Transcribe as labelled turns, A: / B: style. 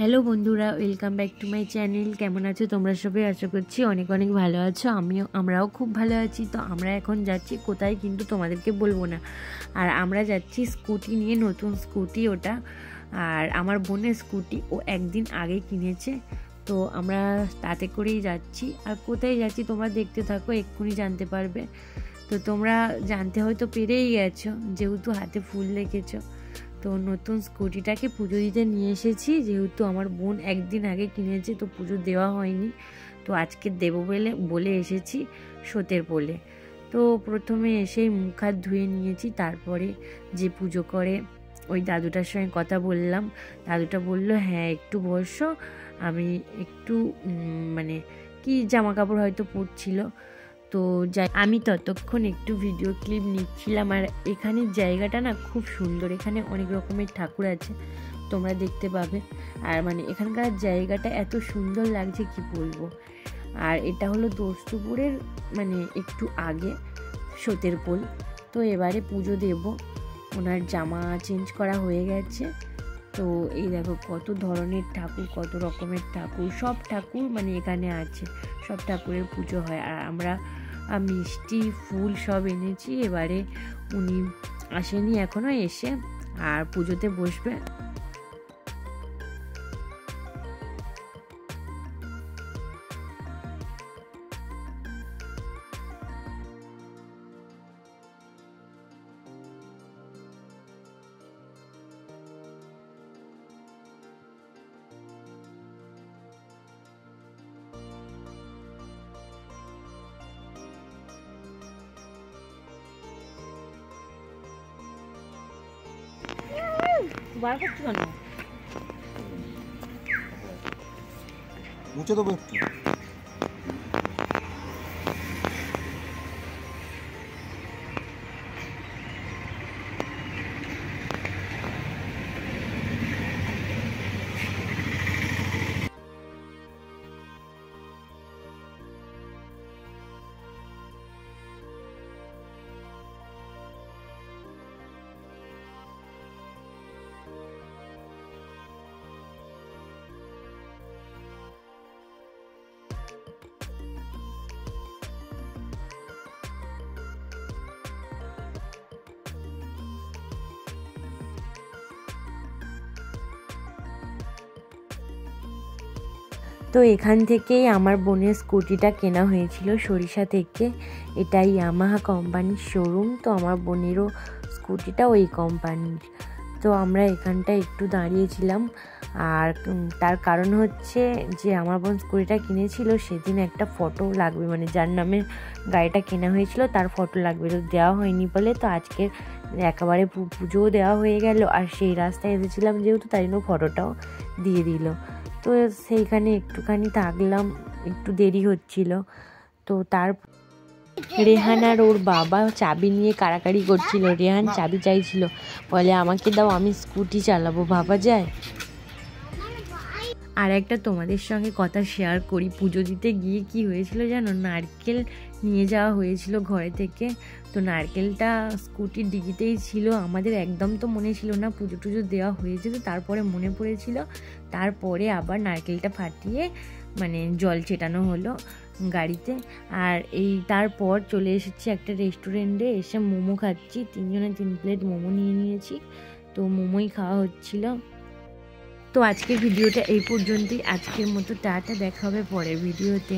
A: Hello বন্ধুরা, welcome back to my channel. কেমন আছো তোমরা সবাই? আশা করছি অনেক অনেক ভালো আছো। আমরাও খুব ভালো আছি। তো আমরা এখন যাচ্ছি কোথায় কিন্তু তোমাদেরকে বলবো না। আর আমরা যাচ্ছি স্কুটি নিয়ে, নতুন স্কুটি ওটা। আর আমার বোনের স্কুটি ও একদিন আগে কিনেছে, তো আমরা তাতে করেই যাচ্ছি। আর কোথায় যাচ্ছি তোমরা দেখতে থাকো, এক্ষুনি জানতে পারবে। তো তোমরা জানতে হয়তো পেরেই গেছো যেহেতু হাতে ফুল রেখেছো। তো নতুন স্কুটিটাকে পুজো দিতে নিয়ে এসেছি, যেহেতু আমার বোন একদিন আগে কিনেছে, তো পুজো দেওয়া হয়নি। তো আজকে দেবো বলে এসেছি সতের বলে। তো প্রথমে এসেই মুখ হাত ধুয়ে নিয়েছি, তারপরে যে পুজো করে ওই দাদুটার সঙ্গে কথা বললাম। দাদুটা বললো হ্যাঁ একটু বসো, আমি একটু মানে কি জামা কাপড় হয়তো পরছিল। তো আমি ততক্ষণ একটু ভিডিও ক্লিপ নিচ্ছিলাম। আর এখানের জায়গাটা না খুব সুন্দর, এখানে অনেক রকমের ঠাকুর আছে, তোমরা দেখতে পাবে। আর মানে এখানকার জায়গাটা এত সুন্দর লাগছে কি বলবো। আর এটা হলো দোস্তপুরের মানে একটু আগে সতের পোল। তো এবারে পুজো দেব, ওনার জামা চেঞ্জ করা হয়ে গেছে। তো এই দেখো কত ধরনের ঠাকুর, কত রকমের ঠাকুর, সব ঠাকুর মানে এখানে আছে, সব ঠাকুরের পুজো হয়। আর আমরা মিষ্টি ফুল সব এনেছি। এবারে উনি আসেনি এখনো, এসে আর পুজোতে বসবে। বার করছি কেন?
B: মুছে দেবো একটু।
A: তো এখান থেকেই আমার বোনের স্কুটিটা কেনা হয়েছিল সরিষা থেকে। এটা ইয়ামাহা কোম্পানির শোরুম। তো আমার বোনেরও স্কুটিটা ওই কোম্পানির। তো আমরা এখানটা একটু দাঁড়িয়েছিলাম। আর তার কারণ হচ্ছে যে আমার বোন স্কুটিটা কিনেছিল সেদিন একটা ফটো লাগবে, মানে যার নামে গাড়িটা কেনা হয়েছিল তার ফটো লাগবে, তো দেওয়া হয়নি বলে। তো আজকে একেবারে পুজোও দেওয়া হয়ে গেল। আর সেই রাস্তায় এসেছিলাম যেহেতু, তাই জন্য ফটোটাও দিয়ে দিল। তো সেইখানে একটুখানি থাকলাম, একটু দেরি হচ্ছিল। তো তার রেহান আর ওর বাবা চাবি নিয়ে কাড়াকাড়ি করছিল। রেহান চাবি চাইছিল, বলে আমাকে দাও, আমি স্কুটি চালাবো, ভাবা যায়। আর একটা তোমাদের সঙ্গে কথা শেয়ার করি, পুজো দিতে গিয়ে কি হয়েছিল জানো? নারকেল নিয়ে যাওয়া হয়েছিল ঘরে থেকে। তো নারকেলটা স্কুটির ডিগিতেই ছিল। আমাদের একদম তো মনে ছিল না, পুজো টুজো দেওয়া হয়েছে তো তারপরে মনে পড়েছিল। তারপরে আবার নারকেলটা ফাটিয়ে মানে জল ছেটানো হলো গাড়িতে। আর তারপর চলে এসেছি একটা রেস্টুরেন্টে, এসে মোমো খাচ্ছি। 3 জনে 3 প্লেট মোমো নিয়ে নিয়েছি, তো মোমোই খাওয়া হচ্ছিল। তো আজকের ভিডিওটা এই পর্যন্তই। আজকের মতো টাটা, দেখা হবে পরের ভিডিওতে।